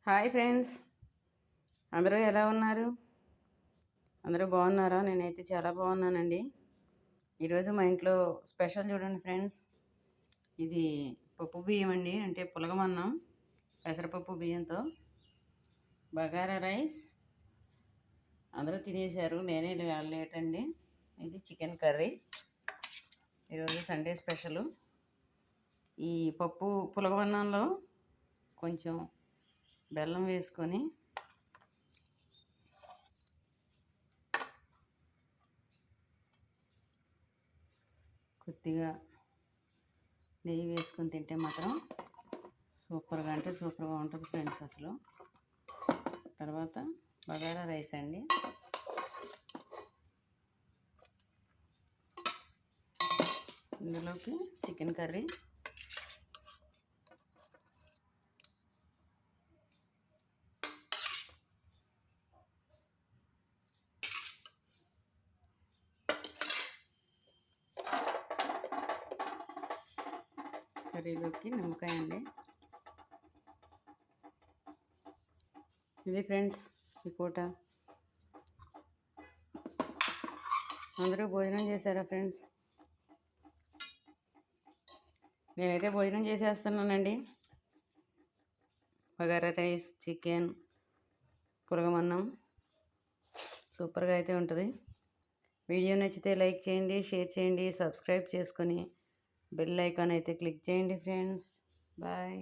Hi friends, అందరూ ఎలా ఉన్నారు? అందరూ బాగున్నారా? నేనైతే చాలా బాగున్నానండి. ఈరోజు మా ఇంట్లో స్పెషల్ చూడండి ఫ్రెండ్స్. ఇది పప్పు బియ్యం అండి, అంటే పులగమన్నం పెసరపప్పు బియ్యంతో బగారా రైస్. అందరూ తినేశారు, నేనే లేట్ అండి. ఇది చికెన్ కర్రీ. ఈరోజు సండే స్పెషల్. ఈ పప్పు పులగమన్నంలో కొంచెం బెల్లం వేసుకొని కొద్దిగా నెయ్యి వేసుకొని తింటే మాత్రం సూపర్గా, అంటే సూపర్గా ఉంటుంది ఫ్రెండ్స్ అసలు. తర్వాత బగారా రైస్ అండి. ఇందులోకి చికెన్ కర్రీ, కర్రీలోకి నిమ్మకాయ అండి. ఇది ఫ్రెండ్స్ ఈ పూట. అందరూ భోజనం చేశారా ఫ్రెండ్స్? నేనైతే భోజనం చేసేస్తున్నానండి. బగారా రైస్, చికెన్, పులగమన్నం సూపర్గా అయితే ఉంటుంది. వీడియో నచ్చితే లైక్ చేయండి, షేర్ చేయండి, సబ్స్క్రైబ్ చేసుకొని బెల్ ఐకాన్ అయితే క్లిక్ చేయండి ఫ్రెండ్స్. బాయ్.